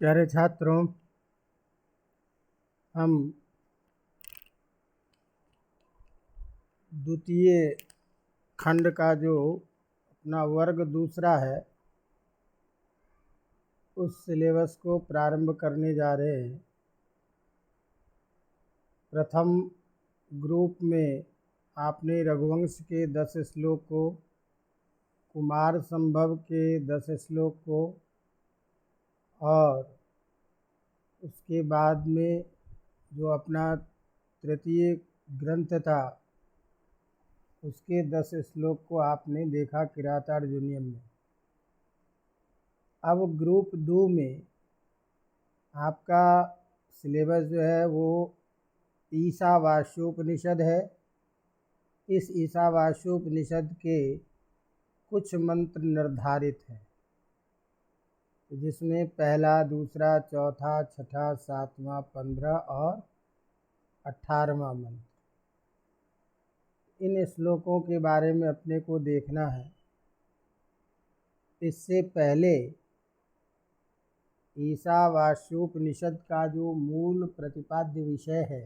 प्यारे छात्रों, हम द्वितीय खंड का जो अपना वर्ग दूसरा है उस सिलेबस को प्रारंभ करने जा रहे हैं। प्रथम ग्रुप में आपने रघुवंश के 10 श्लोक को, कुमार संभव के 10 श्लोक को और उसके बाद में जो अपना तृतीय ग्रंथ था उसके 10 श्लोक को आपने देखा किरातार्जुनीयम में। अब ग्रुप 2 में आपका सिलेबस जो है वो ईशावास्योपनिषद है। इस ईशावास्योपनिषद के कुछ मंत्र निर्धारित हैं, जिसमें पहला, दूसरा, चौथा, छठा, सातवां, 15 और 18वां मंत्र। इन श्लोकों के बारे में अपने को देखना है। इससे पहले ईशावास्योपनिषद का जो मूल प्रतिपाद्य विषय है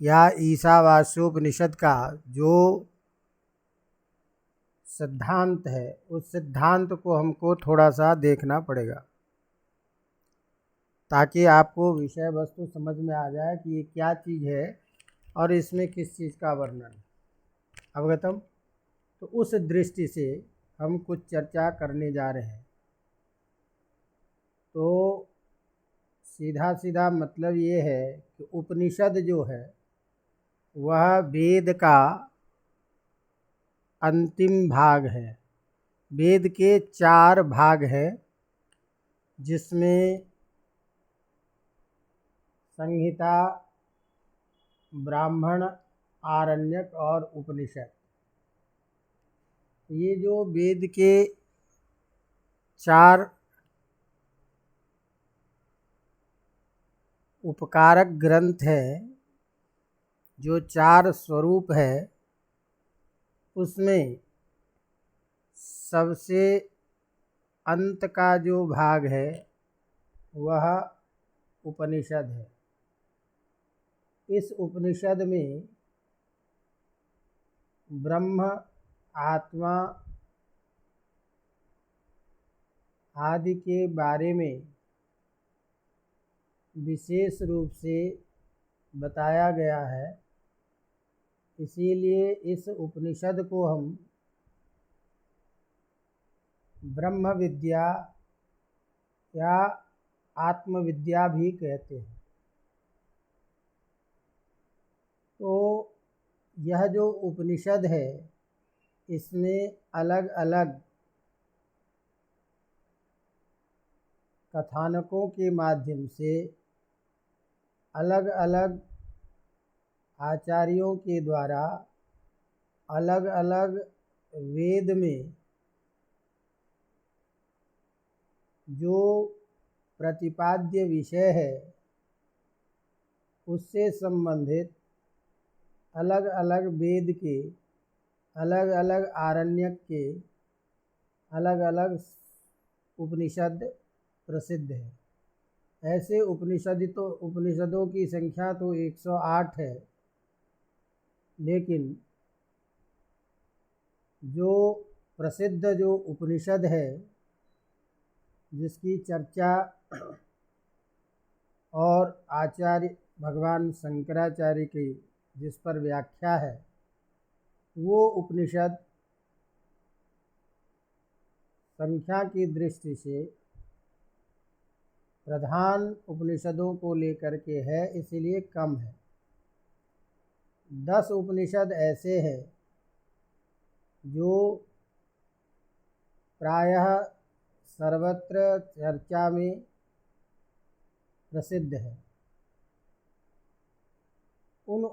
या ईशावास्योपनिषद का जो सिद्धांत है, उस सिद्धांत को हमको थोड़ा सा देखना पड़ेगा ताकि आपको विषय वस्तु समझ में आ जाए कि ये क्या चीज़ है और इसमें किस चीज़ का वर्णन। अवगतम? तो उस दृष्टि से हम कुछ चर्चा करने जा रहे हैं। तो सीधा सीधा मतलब ये है कि उपनिषद जो है वह वेद का अंतिम भाग है। वेद के 4 भाग हैं, जिसमें संहिता, ब्राह्मण, आरण्यक और उपनिषद। ये जो वेद के 4 उपकारक ग्रंथ हैं, जो 4 स्वरूप है, उसमें सबसे अंत का जो भाग है वह उपनिषद है। इस उपनिषद में ब्रह्म, आत्मा आदि के बारे में विशेष रूप से बताया गया है। इसीलिए इस उपनिषद को हम ब्रह्म विद्या या आत्मविद्या भी कहते हैं। तो यह जो उपनिषद है इसमें अलग अलग कथानकों के माध्यम से अलग अलग आचार्यों के द्वारा अलग अलग वेद में जो प्रतिपाद्य विषय है उससे संबंधित अलग अलग वेद के, अलग अलग आरण्यक के अलग अलग उपनिषद प्रसिद्ध है। ऐसे उपनिषदों की संख्या तो 108 है, लेकिन जो प्रसिद्ध जो उपनिषद है जिसकी चर्चा और आचार्य भगवान शंकराचार्य की जिस पर व्याख्या है, वो उपनिषद संख्या की दृष्टि से प्रधान उपनिषदों को लेकर के है, इसीलिए कम है। 10 उपनिषद ऐसे हैं जो प्रायः सर्वत्र चर्चा में प्रसिद्ध है। उन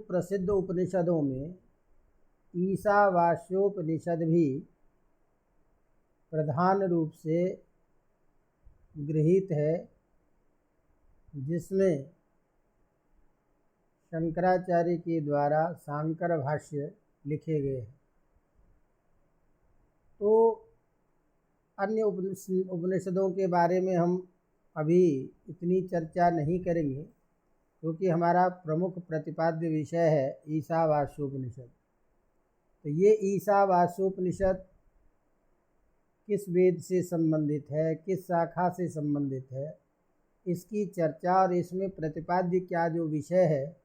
प्रसिद्ध उपनिषदों में ईशावास्योपनिषद भी प्रधान रूप से गृहीत है, जिसमें शंकराचार्य के द्वारा शांकर भाष्य लिखे गए हैं। तो अन्य उपनिषदों के बारे में हम अभी इतनी चर्चा नहीं करेंगे, क्योंकि हमारा प्रमुख प्रतिपाद्य विषय है ईशावास्योपनिषद। तो ये ईशावास्योपनिषद किस वेद से संबंधित है, किस शाखा से संबंधित है, इसकी चर्चा और इसमें प्रतिपाद्य क्या जो विषय है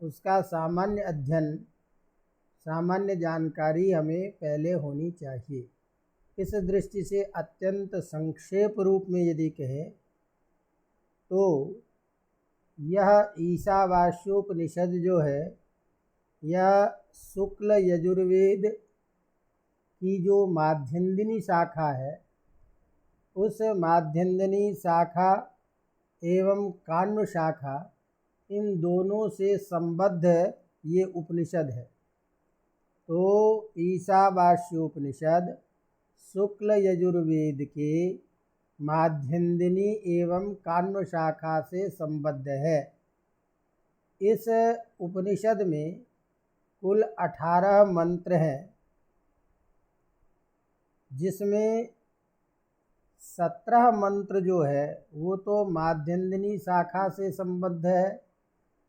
उसका सामान्य अध्ययन, सामान्य जानकारी हमें पहले होनी चाहिए। इस दृष्टि से अत्यंत संक्षेप रूप में यदि कहें तो यह ईशावास्योपनिषद जो है यह शुक्ल यजुर्वेद की जो माध्यन्दिनी शाखा है, उस माध्यन्दिनी शाखा एवं काण्व शाखा, इन दोनों से संबद्ध ये उपनिषद है। तो ईशावास्योपनिषद शुक्ल यजुर्वेद के माध्यन्दिनी एवं काण्व शाखा से संबद्ध है। इस उपनिषद में कुल 18 मंत्र हैं, जिसमें 17 मंत्र जो है वो तो माध्यन्दिनी शाखा से संबद्ध है,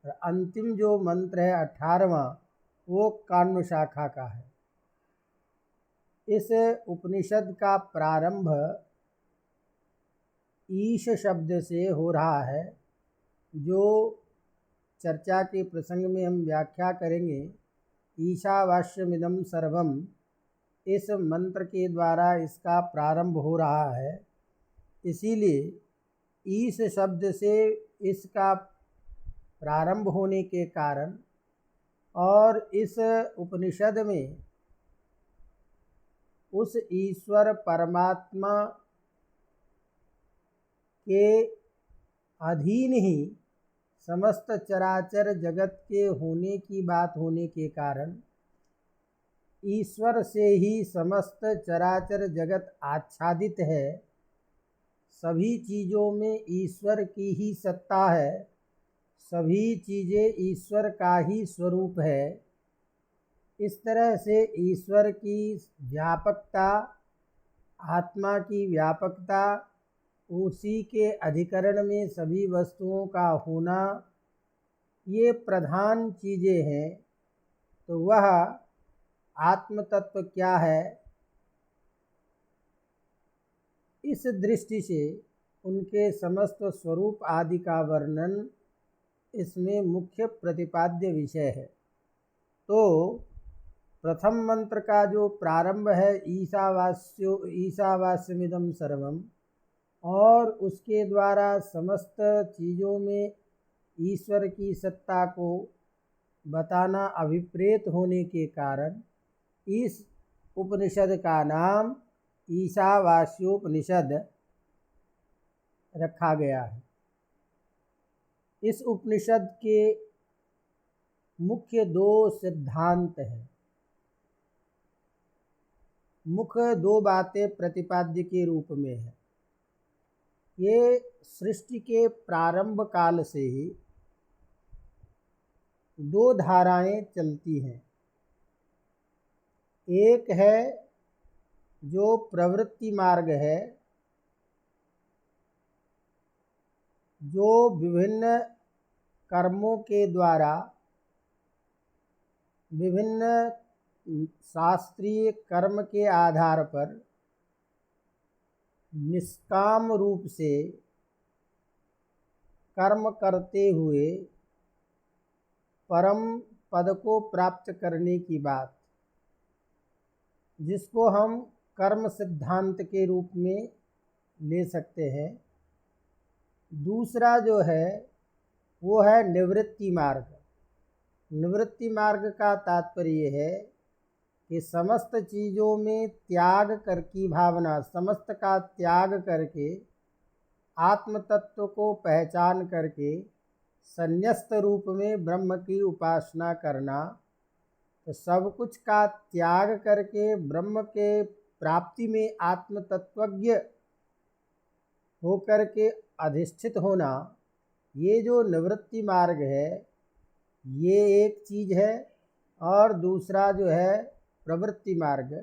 और अंतिम जो मंत्र है 18वां वो काण्व शाखा का है। इस उपनिषद का प्रारंभ ईश शब्द से हो रहा है, जो चर्चा के प्रसंग में हम व्याख्या करेंगे। ईशावास्यमिदं सर्वम, इस मंत्र के द्वारा इसका प्रारंभ हो रहा है। इसीलिए ईश शब्द से इसका प्रारंभ होने के कारण और इस उपनिषद में उस ईश्वर परमात्मा के अधीन ही समस्त चराचर जगत के होने की बात होने के कारण ईश्वर से ही समस्त चराचर जगत आच्छादित है। सभी चीज़ों में ईश्वर की ही सत्ता है, सभी चीज़ें ईश्वर का ही स्वरूप है। इस तरह से ईश्वर की व्यापकता, आत्मा की व्यापकता, उसी के अधिकरण में सभी वस्तुओं का होना, ये प्रधान चीज़ें हैं। तो वह आत्म तत्व क्या है, इस दृष्टि से उनके समस्त स्वरूप आदि का वर्णन इसमें मुख्य प्रतिपाद्य विषय है। तो प्रथम मंत्र का जो प्रारंभ है ईशावास्यमिदं सर्वम, और उसके द्वारा समस्त चीज़ों में ईश्वर की सत्ता को बताना अभिप्रेत होने के कारण इस उपनिषद का नाम ईशावास्योपनिषद रखा गया है। इस उपनिषद के मुख्य 2 सिद्धांत हैं। मुख्य 2 बातें प्रतिपाद्य के रूप में है। ये सृष्टि के प्रारंभ काल से ही 2 धाराएं चलती हैं। एक है जो प्रवृत्ति मार्ग है, जो विभिन्न कर्मों के द्वारा विभिन्न शास्त्रीय कर्म के आधार पर निष्काम रूप से कर्म करते हुए परम पद को प्राप्त करने की बात, जिसको हम कर्म सिद्धांत के रूप में ले सकते हैं। दूसरा जो है वो है निवृत्ति मार्ग। निवृत्ति मार्ग का तात्पर्य है कि समस्त चीज़ों में त्याग कर की भावना, समस्त का त्याग करके आत्म तत्व को पहचान करके संन्यस्त रूप में ब्रह्म की उपासना करना। तो सब कुछ का त्याग करके ब्रह्म के प्राप्ति में आत्म तत्वज्ञ होकर के अधिष्ठित होना, ये जो निवृत्ति मार्ग है ये एक चीज़ है। और दूसरा जो है प्रवृत्ति मार्ग।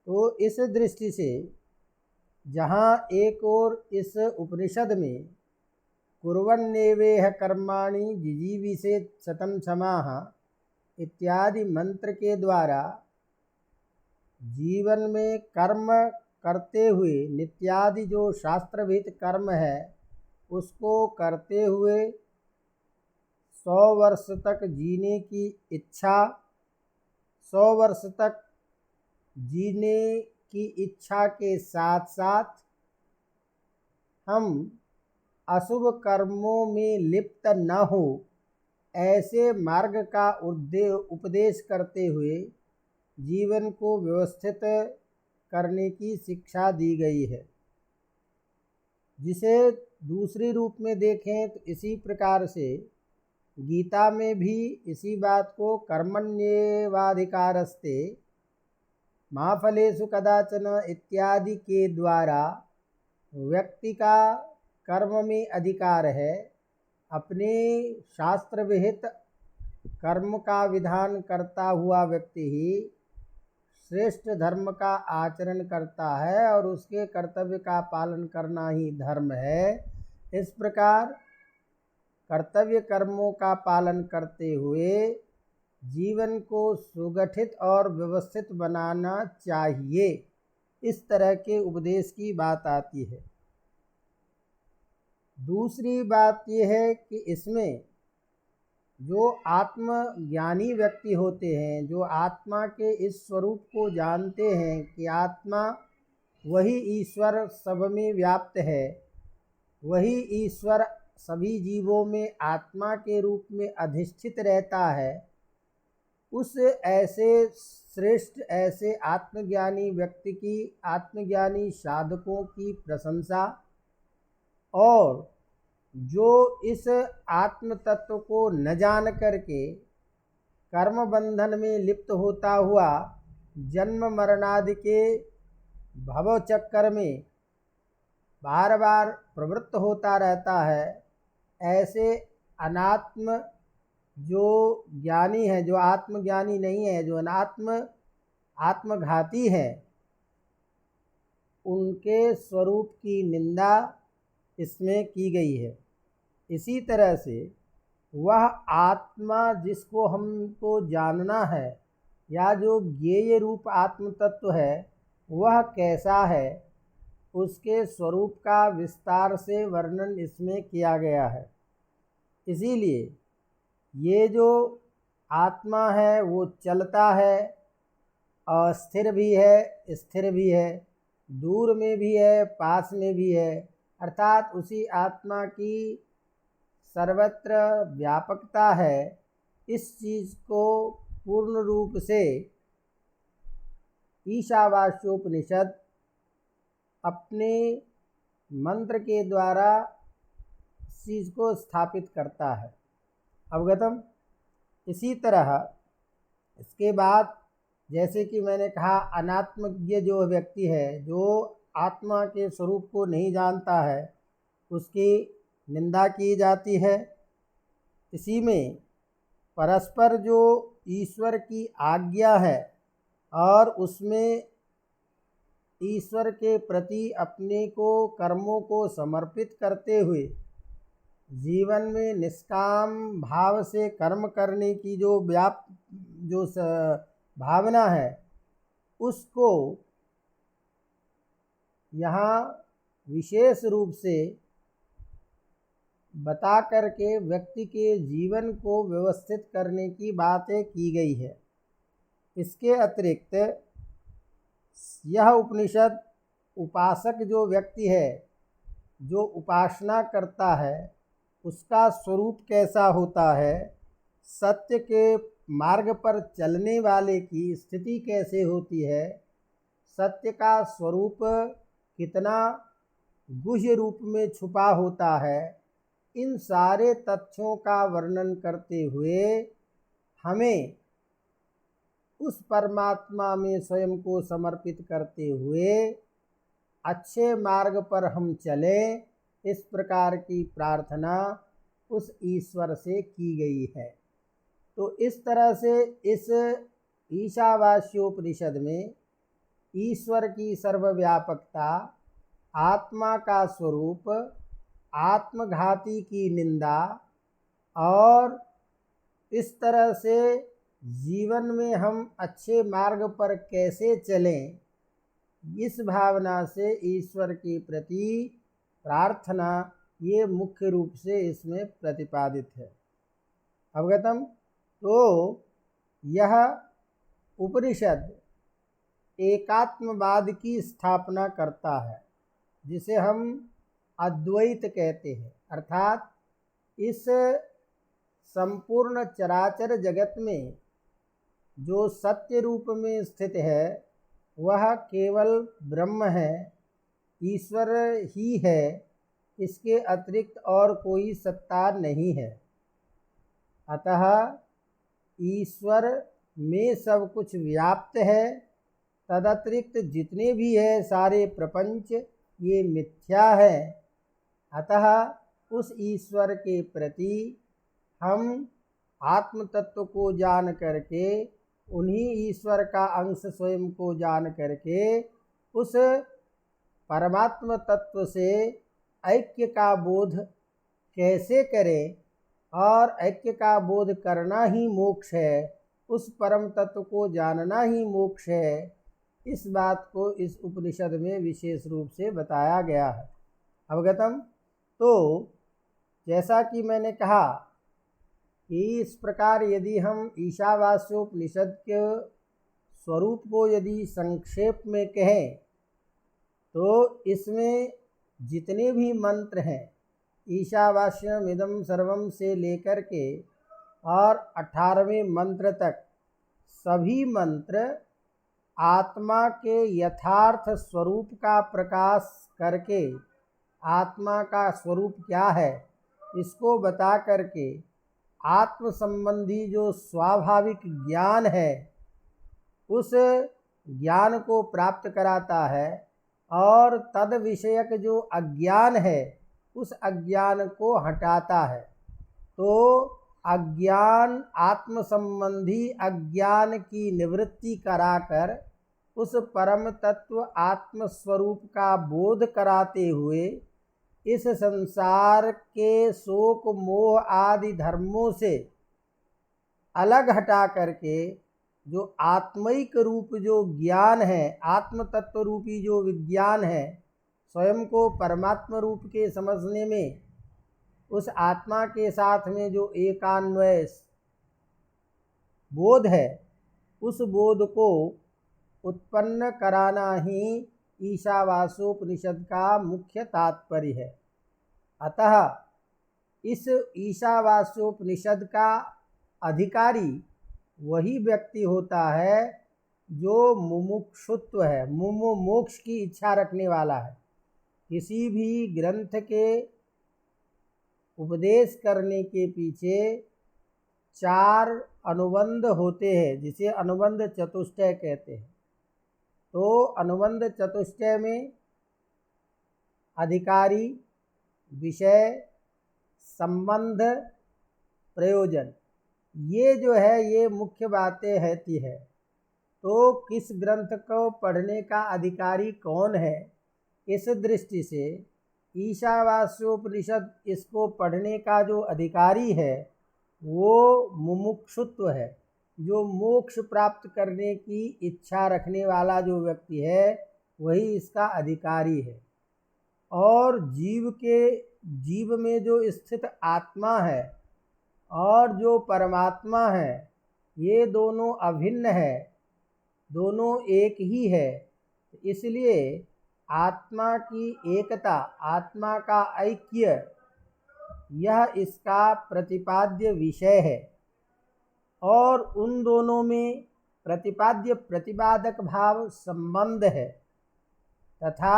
तो इस दृष्टि से जहाँ एक ओर इस उपनिषद में कुर्वन्नेवेह कर्माणि जिजीविषेत् शतं समाः इत्यादि मंत्र के द्वारा जीवन में कर्म करते हुए नित्यादि जो शास्त्रविहित कर्म है उसको करते हुए 100 वर्ष तक जीने की इच्छा, 100 वर्ष तक जीने की इच्छा के साथ साथ हम अशुभ कर्मों में लिप्त न हो, ऐसे मार्ग का उपदेश करते हुए जीवन को व्यवस्थित करने की शिक्षा दी गई है। जिसे दूसरी रूप में देखें तो इसी प्रकार से गीता में भी इसी बात को कर्मण्येवाधिकारस्ते मा फलेषु कदाचन इत्यादि के द्वारा व्यक्ति का कर्म में अधिकार है। अपने शास्त्र विहित कर्म का विधान करता हुआ व्यक्ति ही श्रेष्ठ धर्म का आचरण करता है और उसके कर्तव्य का पालन करना ही धर्म है। इस प्रकार कर्तव्य कर्मों का पालन करते हुए जीवन को सुगठित और व्यवस्थित बनाना चाहिए, इस तरह के उपदेश की बात आती है। दूसरी बात यह है कि इसमें जो आत्मज्ञानी व्यक्ति होते हैं, जो आत्मा के इस स्वरूप को जानते हैं कि आत्मा वही ईश्वर सब में व्याप्त है, वही ईश्वर सभी जीवों में आत्मा के रूप में अधिष्ठित रहता है, उस ऐसे श्रेष्ठ ऐसे आत्मज्ञानी व्यक्ति की, आत्मज्ञानी साधकों की प्रशंसा और जो इस आत्म तत्व को न जान करके कर्म बंधन में लिप्त होता हुआ जन्म मरणादि के भव चक्कर में बार बार प्रवृत्त होता रहता है, ऐसे अनात्म जो ज्ञानी है, जो आत्मज्ञानी नहीं है, जो आत्मघाती है, उनके स्वरूप की निंदा इसमें की गई है। इसी तरह से वह आत्मा जिसको हमको जानना है या जो ज्ञेय रूप आत्म तत्व है वह कैसा है, उसके स्वरूप का विस्तार से वर्णन इसमें किया गया है। इसीलिए ये जो आत्मा है वो चलता है, अस्थिर भी है, स्थिर भी है, दूर में भी है, पास में भी है, अर्थात उसी आत्मा की सर्वत्र व्यापकता है। इस चीज़ को पूर्ण रूप से ईशावास्योपनिषद अपने मंत्र के द्वारा इस चीज़ को स्थापित करता है। अवगतम। इसी तरह इसके बाद जैसे कि मैंने कहा, अनात्मज्ञ जो व्यक्ति है, जो आत्मा के स्वरूप को नहीं जानता है, उसकी निंदा की जाती है। इसी में परस्पर जो ईश्वर की आज्ञा है और उसमें ईश्वर के प्रति अपने को कर्मों को समर्पित करते हुए जीवन में निष्काम भाव से कर्म करने की जो भावना है, उसको यहाँ विशेष रूप से बता करके व्यक्ति के जीवन को व्यवस्थित करने की बातें की गई है। इसके अतिरिक्त यह उपनिषद उपासक जो व्यक्ति है, जो उपासना करता है, उसका स्वरूप कैसा होता है, सत्य के मार्ग पर चलने वाले की स्थिति कैसे होती है, सत्य का स्वरूप कितना गुह्य रूप में छुपा होता है, इन सारे तथ्यों का वर्णन करते हुए हमें उस परमात्मा में स्वयं को समर्पित करते हुए अच्छे मार्ग पर हम चलें, इस प्रकार की प्रार्थना उस ईश्वर से की गई है। तो इस तरह से इस ईशावास्योपनिषद में ईश्वर की सर्वव्यापकता, आत्मा का स्वरूप, आत्मघाती की निंदा और इस तरह से जीवन में हम अच्छे मार्ग पर कैसे चलें, इस भावना से ईश्वर के प्रति प्रार्थना ये मुख्य रूप से इसमें प्रतिपादित है। अवगतम। तो यह उपनिषद एकात्मवाद की स्थापना करता है, जिसे हम अद्वैत कहते हैं। अर्थात इस संपूर्ण चराचर जगत में जो सत्य रूप में स्थित है वह केवल ब्रह्म है, ईश्वर ही है, इसके अतिरिक्त और कोई सत्ता नहीं है। अतः ईश्वर में सब कुछ व्याप्त है, तदतिरिक्त जितने भी है सारे प्रपंच ये मिथ्या है। अतः उस ईश्वर के प्रति हम आत्म तत्व को जान करके, उन्हीं ईश्वर का अंश स्वयं को जान करके उस परमात्म तत्व से ऐक्य का बोध कैसे करें, और ऐक्य का बोध करना ही मोक्ष है, उस परम तत्व को जानना ही मोक्ष है, इस बात को इस उपनिषद में विशेष रूप से बताया गया है। अवगतम। तो जैसा कि मैंने कहा कि इस प्रकार यदि हम ईशावास्योपनिषद के स्वरूप को यदि संक्षेप में कहें तो इसमें जितने भी मंत्र हैं, ईशावास्यमिदं सर्वम से लेकर के और 18वें मंत्र तक, सभी मंत्र आत्मा के यथार्थ स्वरूप का प्रकाश करके, आत्मा का स्वरूप क्या है इसको बता करके आत्म संबंधी जो स्वाभाविक ज्ञान है उस ज्ञान को प्राप्त कराता है, और तद विषयक जो अज्ञान है उस अज्ञान को हटाता है। तो अज्ञान, आत्म संबंधी अज्ञान की निवृत्ति कराकर उस परम तत्व आत्म स्वरूप का बोध कराते हुए इस संसार के शोक मोह आदि धर्मों से अलग हटा करके जो आत्मिक रूप जो ज्ञान है, आत्म तत्व रूपी जो विज्ञान है, स्वयं को परमात्मा रूप के समझने में उस आत्मा के साथ में जो एकान्वय बोध है, उस बोध को उत्पन्न कराना ही ईशावास्योपनिषद का मुख्य तात्पर्य है। अतः इस ईशावास्योपनिषद का अधिकारी वही व्यक्ति होता है जो मुमुक्षुत्व है, मोक्ष की इच्छा रखने वाला है। किसी भी ग्रंथ के उपदेश करने के पीछे 4 अनुबंध होते हैं, जिसे अनुबंध चतुष्टय कहते हैं। तो अनुबंध चतुष्टय में अधिकारी, विषय, संबंध, प्रयोजन, ये जो है ये मुख्य बातें रहती है। तो किस ग्रंथ को पढ़ने का अधिकारी कौन है, इस दृष्टि से ईशावास्योपनिषद इसको पढ़ने का जो अधिकारी है वो मुमुक्षुत्व है, जो मोक्ष प्राप्त करने की इच्छा रखने वाला जो व्यक्ति है वही इसका अधिकारी है। और जीव में जो स्थित आत्मा है और जो परमात्मा है, ये दोनों अभिन्न है, दोनों एक ही है। इसलिए आत्मा की एकता, आत्मा का ऐक्य, यह इसका प्रतिपाद्य विषय है। और उन दोनों में प्रतिपाद्य प्रतिपादक भाव संबंध है, तथा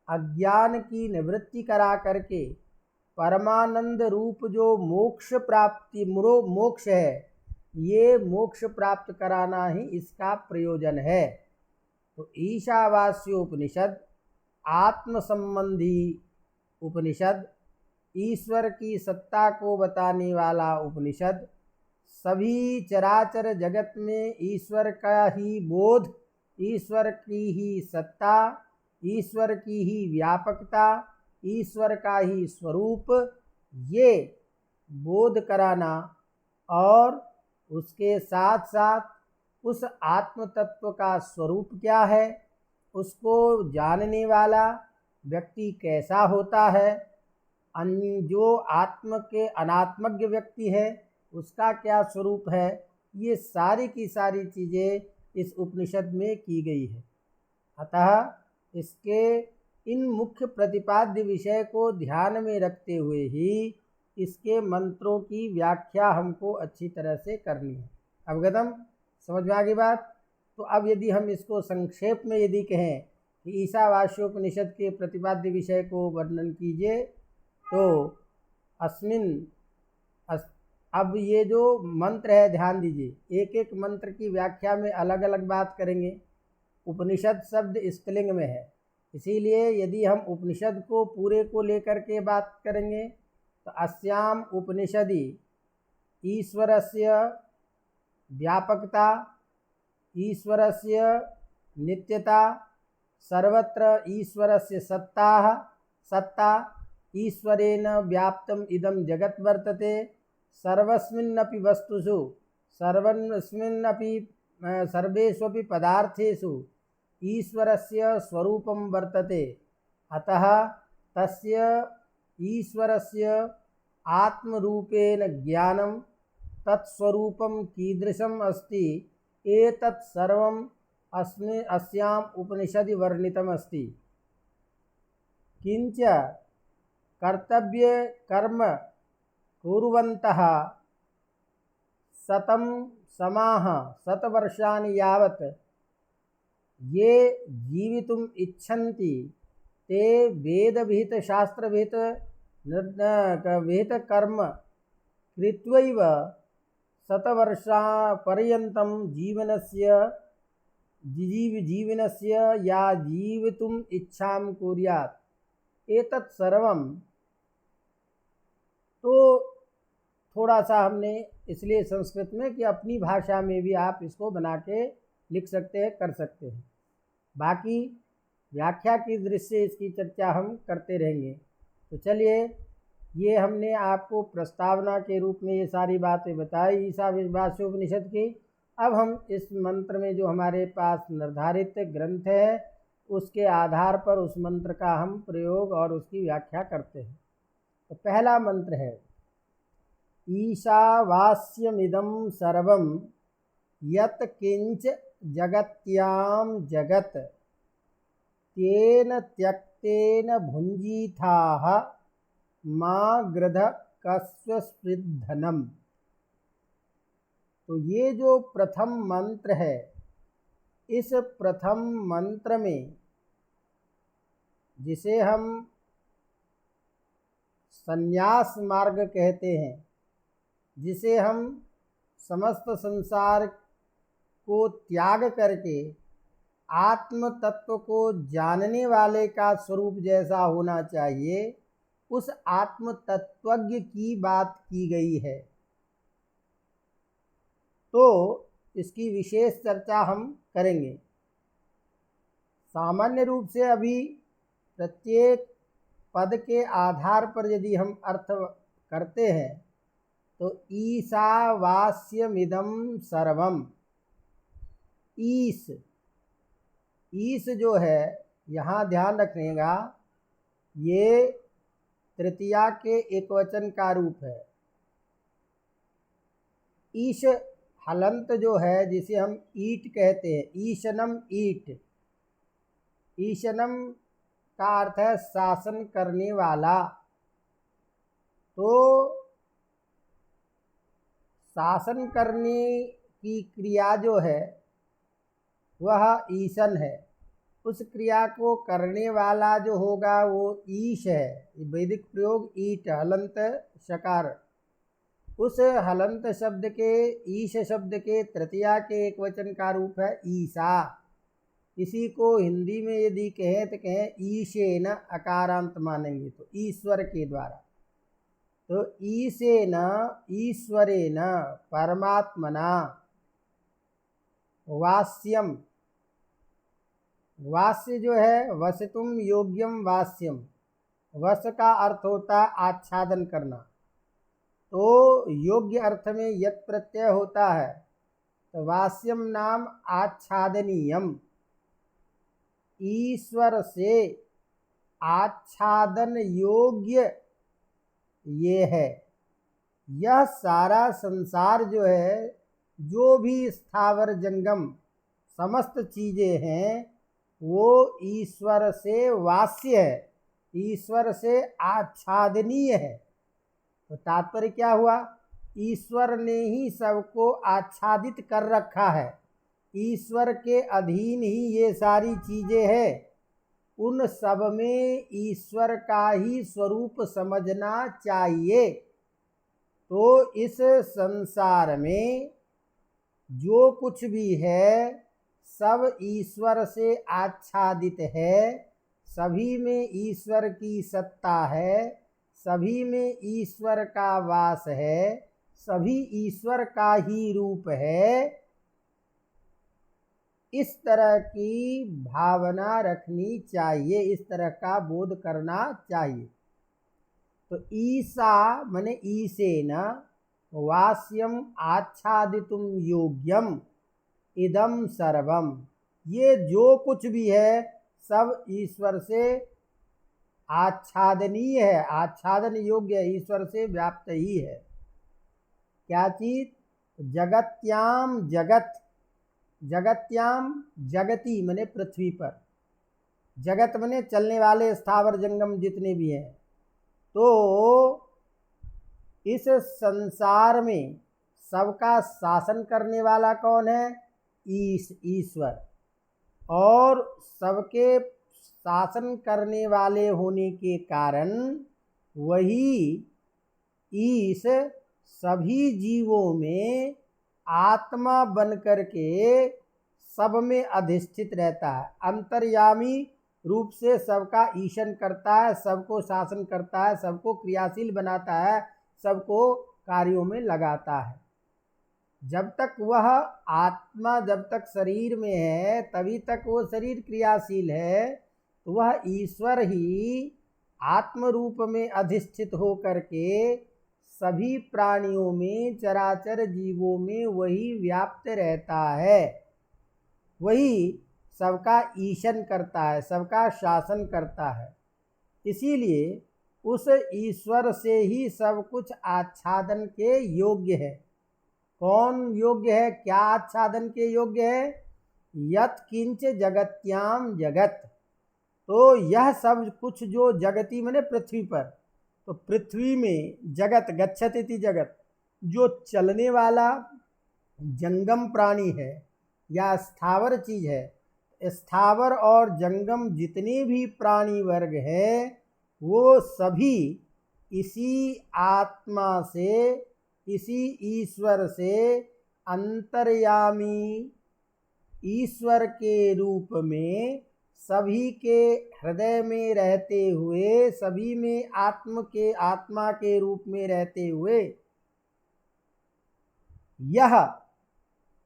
अज्ञान की निवृत्ति करा करके परमानंद रूप जो मोक्ष प्राप्ति मोक्ष है, ये मोक्ष प्राप्त कराना ही इसका प्रयोजन है। तो ईशावास्योपनिषद आत्म संबंधी उपनिषद, ईश्वर की सत्ता को बताने वाला उपनिषद, सभी चराचर जगत में ईश्वर का ही बोध, ईश्वर की ही सत्ता, ईश्वर की ही व्यापकता, ईश्वर का ही स्वरूप, ये बोध कराना और उसके साथ साथ उस आत्म तत्व का स्वरूप क्या है, उसको जानने वाला व्यक्ति कैसा होता है, जो आत्म के अनात्मज्ञ व्यक्ति है उसका क्या स्वरूप है, ये सारी की सारी चीज़ें इस उपनिषद में की गई है। अतः इसके इन मुख्य प्रतिपाद्य विषय को ध्यान में रखते हुए ही इसके मंत्रों की व्याख्या हमको अच्छी तरह से करनी है। अवगतम, समझ में आ गई बात? तो अब यदि हम इसको संक्षेप में यदि कहें कि ईशावास्योपनिषद के प्रतिपाद्य विषय को वर्णन कीजिए, तो अब ये जो मंत्र है ध्यान दीजिए, एक एक मंत्र की व्याख्या में अलग अलग बात करेंगे। उपनिषद शब्द स्त्रीलिंग में है, इसीलिए यदि हम उपनिषद को पूरे को लेकर के बात करेंगे तो अस्याम उपनिषदि ईश्वरस्य व्यापकता, ईश्वरस्य नित्यता, सर्वत्र ईश्वरस्य सत्ता, ईश्वरेण व्याप्तम इदं जगत् वर्तते, सर्वस्मिन्नपि वस्तुषु सर्वेष्वपि पदार्थेषु ईश्वरस्य स्वरूपं वर्तते। अतः तस्य ईश्वरस्य आत्मरूपेण ज्ञानं तत्स्वरूपं कीदृशम् अस्ति, एतत् सर्वम् अस्याम् उपनिषदि वर्णितम् अस्ति। किंच कर्तव्य कर्म कुर्वन्तः शतं समाः शतवर्षाणि यावत् ये जीवितुम् इच्छन्ति ते वेदविहित शास्त्रविहित विहित कर्म कृत्वैव शतवर्षपर्यन्तं जीवनस्य या जीवितुम् इच्छां कुर्यात्। एतत् सर्वं, तो थोड़ा सा हमने इसलिए संस्कृत में कि अपनी भाषा में भी आप इसको बना के लिख सकते हैं, कर सकते हैं। बाकी व्याख्या की दृष्टि से इसकी चर्चा हम करते रहेंगे। तो चलिए, ये हमने आपको प्रस्तावना के रूप में ये सारी बातें बताई ईशावास्योपनिषद की। अब हम इस मंत्र में जो हमारे पास निर्धारित ग्रंथ है उसके आधार पर उस मंत्र का हम प्रयोग और उसकी व्याख्या करते हैं। तो पहला मंत्र है ईशावास्यमिदं सर्वं यत् किंच जगत्यां जगत् तेन त्यक्तेन भुञ्जीथाः मा गृध कस्वस्पृद्धनम्। तो ये जो प्रथम मंत्र है, इस प्रथम मंत्र में जिसे हम संन्यास मार्ग कहते हैं, जिसे हम समस्त संसार को त्याग करके आत्म तत्व को जानने वाले का स्वरूप जैसा होना चाहिए, उस आत्म तत्वज्ञ की बात की गई है। तो इसकी विशेष चर्चा हम करेंगे। सामान्य रूप से अभी प्रत्येक पद के आधार पर यदि हम अर्थ करते हैं तो ईशावास्यमिदं सर्वम, ईश जो है यहाँ ध्यान रखिएगा, ये तृतीया के एकवचन का रूप है। ईश हलंत जो है जिसे हम ईट कहते हैं, ईशनम ईट, ईशनम का अर्थ है शासन करने वाला। तो शासन करने की क्रिया जो है वह ईशन है, उस क्रिया को करने वाला जो होगा वो ईश है। वैदिक प्रयोग ईट हलंत शकार, उस हलंत शब्द के, ईश शब्द के तृतीया के एक वचन का रूप है ईशा। इसी को हिंदी में यदि कहें तो कहें ईशेन, अकारांत मानेंगे तो ईश्वर के द्वारा। तो ईशेन ईश्वरेण परमात्मना वास्यम, वास्य जो है वसितुम योग्यम वास्यम, वस का अर्थ होता है आच्छादन करना, तो योग्य अर्थ में यत् प्रत्यय होता है, तो वास्यम नाम आच्छादनीयम, ईश्वर से आच्छादन योग्य ये है। यह सारा संसार जो है, जो भी स्थावर जंगम समस्त चीज़ें हैं, वो ईश्वर से वास्य है, ईश्वर से आच्छादनीय है। तो तात्पर्य क्या हुआ? ईश्वर ने ही सबको आच्छादित कर रखा है, ईश्वर के अधीन ही ये सारी चीज़ें हैं। उन सब में ईश्वर का ही स्वरूप समझना चाहिए। तो इस संसार में जो कुछ भी है सब ईश्वर से आच्छादित है, सभी में ईश्वर की सत्ता है, सभी में ईश्वर का वास है, सभी ईश्वर का ही रूप है। इस तरह की भावना रखनी चाहिए, इस तरह का बोध करना चाहिए। तो ईसा मने ईसेन वास्यम आच्छादितुम योग्यम इदम सर्वम, ये जो कुछ भी है सब ईश्वर से आच्छादनीय है, आच्छादन योग्य है, ईश्वर से व्याप्त ही है। क्या चीज? जगत्याम जगत, जगत्याम जगती मने पृथ्वी पर, जगत मने चलने वाले स्थावर जंगम जितने भी हैं। तो इस संसार में सबका शासन करने वाला कौन है? ईश्वर। और सबके शासन करने वाले होने के कारण वही ईश सभी जीवों में आत्मा बन करके सब में अधिष्ठित रहता है, अंतर्यामी रूप से सबका ईशन करता है, सबको शासन करता है, सबको क्रियाशील बनाता है, सबको कार्यों में लगाता है। जब तक वह आत्मा जब तक शरीर में है तभी तक वो शरीर क्रियाशील है, तो वह ईश्वर ही आत्म रूप में अधिष्ठित हो करके सभी प्राणियों में, चराचर जीवों में वही व्याप्त रहता है, वही सबका ईशन करता है, सबका शासन करता है। इसीलिए उस ईश्वर से ही सब कुछ आच्छादन के योग्य है। कौन योग्य है? क्या आच्छादन के योग्य है? यत् किंच जगत्याम जगत, तो यह सब कुछ जो जगती मने पृथ्वी पर, तो पृथ्वी में जगत गच्छति जगत, जो चलने वाला जंगम प्राणी है या स्थावर चीज है, स्थावर और जंगम जितने भी प्राणी वर्ग हैं वो सभी इसी आत्मा से, इसी ईश्वर से अंतर्यामी ईश्वर के रूप में सभी के हृदय में रहते हुए, सभी में आत्मा के रूप में रहते हुए यह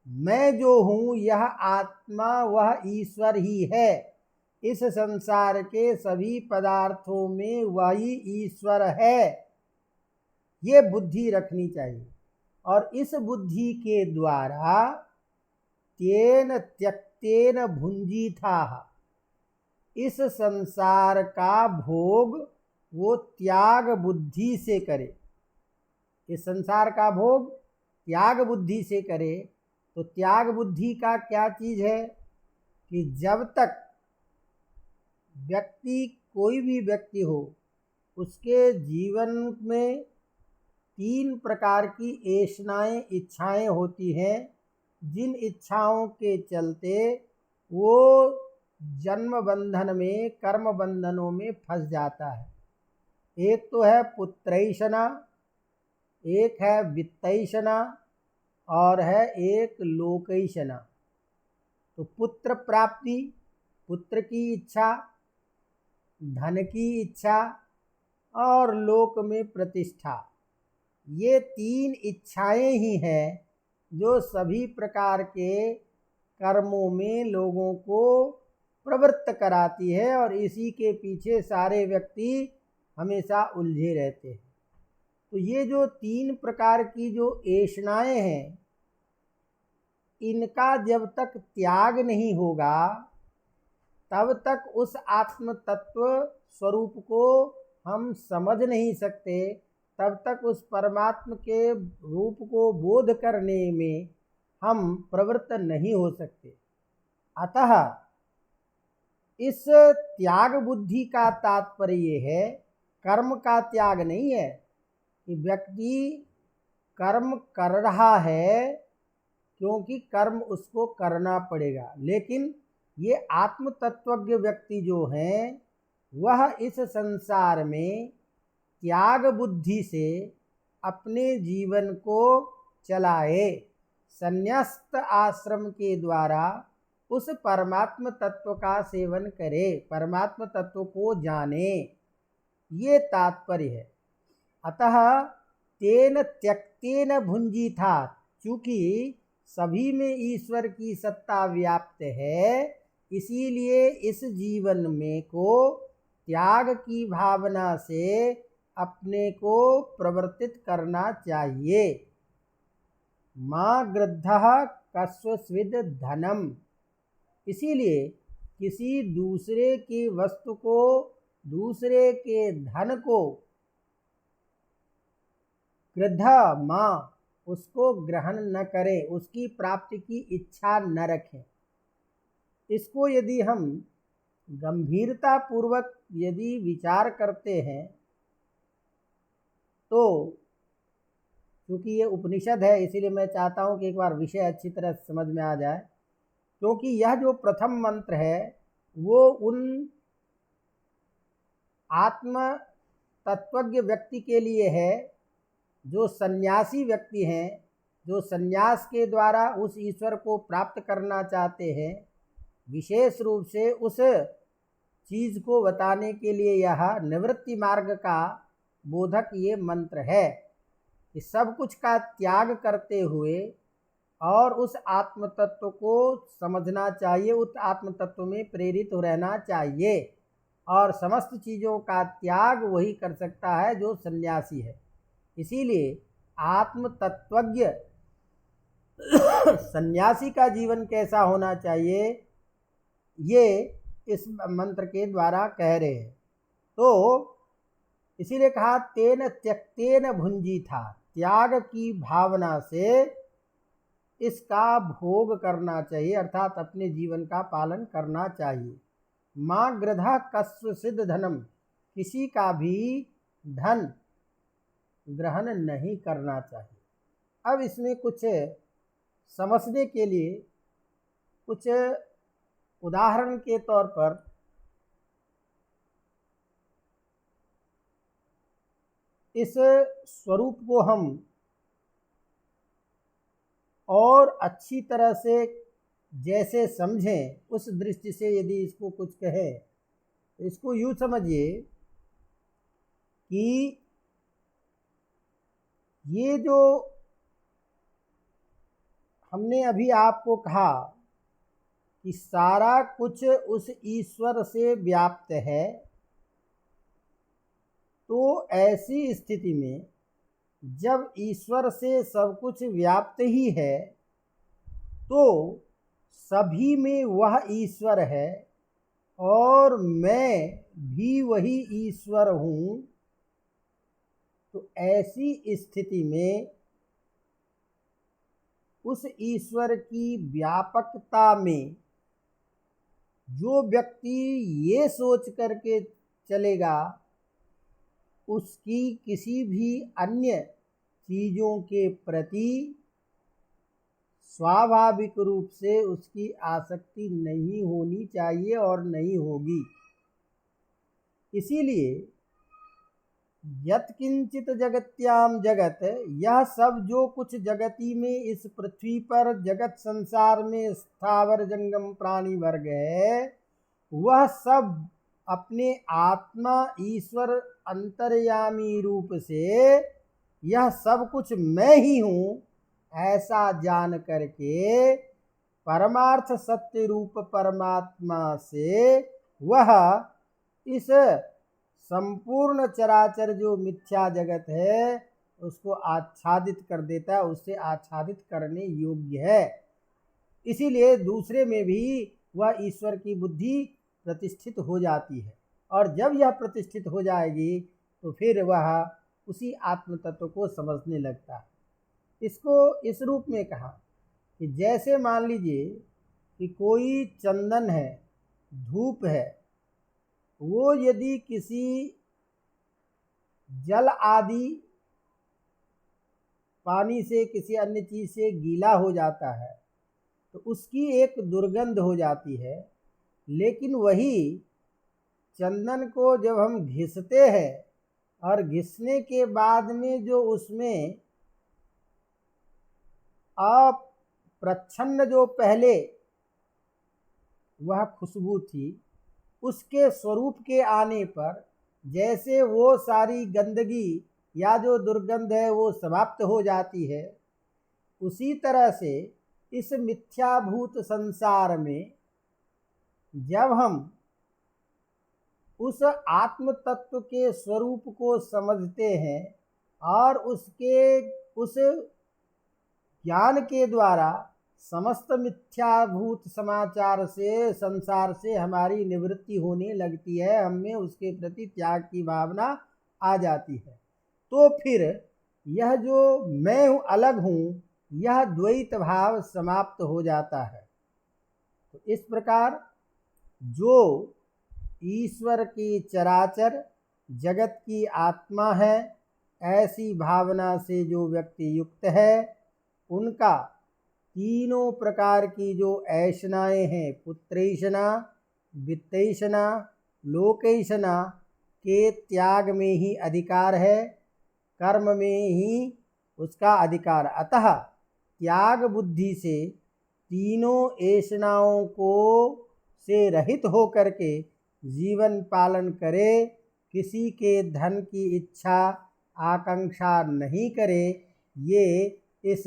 मैं जो हूँ, यह आत्मा वह ईश्वर ही है। इस संसार के सभी पदार्थों में वही ईश्वर है, ये बुद्धि रखनी चाहिए। और इस बुद्धि के द्वारा तेन त्यक्तेन भुंजीथा, इस संसार का भोग वो त्याग बुद्धि से करे, इस संसार का भोग त्याग बुद्धि से करे। तो त्याग बुद्धि का क्या चीज है कि जब तक व्यक्ति, कोई भी व्यक्ति हो, उसके जीवन में 3 प्रकार की ऐशनाएं, इच्छाएं होती हैं, जिन इच्छाओं के चलते वो जन्म बंधन में, कर्म बंधनों में फंस जाता है। एक तो है पुत्रैषणा, एक है वित्तैषणा और है एक लोकैषणा। तो पुत्र प्राप्ति, पुत्र की इच्छा, धन की इच्छा और लोक में प्रतिष्ठा, ये 3 इच्छाएं ही हैं जो सभी प्रकार के कर्मों में लोगों को प्रवृत्त कराती है और इसी के पीछे सारे व्यक्ति हमेशा उलझे रहते हैं। तो ये जो 3 प्रकार की जो ऐषणाएं हैं, इनका जब तक त्याग नहीं होगा तब तक उस आत्म तत्व स्वरूप को हम समझ नहीं सकते, तब तक उस परमात्म के रूप को बोध करने में हम प्रवृत्त नहीं हो सकते। अतः इस त्याग बुद्धि का तात्पर्य ये है, कर्म का त्याग नहीं है कि व्यक्ति कर्म कर रहा है क्योंकि कर्म उसको करना पड़ेगा, लेकिन ये आत्म तत्वज्ञ व्यक्ति जो हैं वह इस संसार में त्याग बुद्धि से अपने जीवन को चलाए, संन्यस्त आश्रम के द्वारा उस परमात्म तत्व का सेवन करे, परमात्म तत्व को जाने, ये तात्पर्य है। अतः तेन त्यक्तेन भुंजीथा, चूँकि सभी में ईश्वर की सत्ता व्याप्त है, इसीलिए इस जीवन में को त्याग की भावना से अपने को प्रवर्तित करना चाहिए। माँ गृद्धः कस्वस्विद धनम, इसीलिए किसी दूसरे की वस्तु को, दूसरे के धन को गृद्धा माँ, उसको ग्रहण न करें, उसकी प्राप्ति की इच्छा न रखें। इसको यदि हम गंभीरता पूर्वक यदि विचार करते हैं तो, क्योंकि ये उपनिषद है इसीलिए मैं चाहता हूँ कि एक बार विषय अच्छी तरह समझ में आ जाए, क्योंकि यह जो प्रथम मंत्र है वो उन आत्म तत्वज्ञ व्यक्ति के लिए है जो सन्यासी व्यक्ति हैं, जो सन्यास के द्वारा उस ईश्वर को प्राप्त करना चाहते हैं। विशेष रूप से उस चीज़ को बताने के लिए यह निवृत्ति मार्ग का बोधक ये मंत्र है कि सब कुछ का त्याग करते हुए और उस आत्म तत्व को समझना चाहिए, उस आत्म तत्व में प्रेरित रहना चाहिए, और समस्त चीज़ों का त्याग वही कर सकता है जो सन्यासी है। इसीलिए आत्म तत्वज्ञ सन्यासी का जीवन कैसा होना चाहिए, ये इस मंत्र के द्वारा कह रहे हैं। तो इसीलिए कहा तेन त्यक्तेन भुंजीथा, त्याग की भावना से इसका भोग करना चाहिए, अर्थात अपने जीवन का पालन करना चाहिए। माँ गृधा कस्वसिद धनम, किसी का भी धन ग्रहण नहीं करना चाहिए। अब इसमें कुछ समझने के लिए कुछ उदाहरण के तौर पर इस स्वरूप को हम और अच्छी तरह से जैसे समझें, उस दृष्टि से यदि इसको कुछ कहें तो इसको यूँ समझिए कि ये जो हमने अभी आपको कहा कि सारा कुछ उस ईश्वर से व्याप्त है, तो ऐसी स्थिति में जब ईश्वर से सब कुछ व्याप्त ही है तो सभी में वह ईश्वर है और मैं भी वही ईश्वर हूँ। तो ऐसी स्थिति में उस ईश्वर की व्यापकता में जो व्यक्ति ये सोच करके चलेगा, उसकी किसी भी अन्य चीज़ों के प्रति स्वाभाविक रूप से उसकी आसक्ति नहीं होनी चाहिए और नहीं होगी। इसीलिए यत्किंचित जगत्याम जगत, यह सब जो कुछ जगती में इस पृथ्वी पर जगत संसार में स्थावर जंगम प्राणी वर्ग है, वह सब अपने आत्मा ईश्वर अंतर्यामी रूप से यह सब कुछ मैं ही हूँ ऐसा जान करके परमार्थ सत्य रूप परमात्मा से वह इस संपूर्ण चराचर जो मिथ्या जगत है उसको आच्छादित कर देता है, उससे आच्छादित करने योग्य है। इसीलिए दूसरे में भी वह ईश्वर की बुद्धि प्रतिष्ठित हो जाती है, और जब यह प्रतिष्ठित हो जाएगी तो फिर वह उसी आत्म तत्व को समझने लगता है। इसको इस रूप में कहा कि जैसे मान लीजिए कि कोई चंदन है, धूप है, वो यदि किसी जल आदि पानी से किसी अन्य चीज़ से गीला हो जाता है तो उसकी एक दुर्गंध हो जाती है। लेकिन वही चंदन को जब हम घिसते हैं और घिसने के बाद में जो उसमें अप्रच्छन्न जो पहले वह खुशबू थी, उसके स्वरूप के आने पर जैसे वो सारी गंदगी या जो दुर्गंध है वो समाप्त हो जाती है, उसी तरह से इस मिथ्याभूत संसार में जब हम उस आत्म तत्व के स्वरूप को समझते हैं और उसके उस ज्ञान के द्वारा समस्त मिथ्याभूत समाचार से संसार से हमारी निवृत्ति होने लगती है, हमें उसके प्रति त्याग की भावना आ जाती है, तो फिर यह जो मैं हूँ, अलग हूँ, यह द्वैत भाव समाप्त हो जाता है। तो इस प्रकार जो ईश्वर की चराचर जगत की आत्मा है, ऐसी भावना से जो व्यक्ति युक्त है, उनका तीनों प्रकार की जो ऐषणाएँ हैं, पुत्रैषणा, वित्तैषणा, लोकैषणा के त्याग में ही अधिकार है, कर्म में ही उसका अधिकार। अतः त्याग बुद्धि से तीनों ऐषणाओं को से रहित होकर के जीवन पालन करे, किसी के धन की इच्छा आकांक्षा नहीं करे, ये इस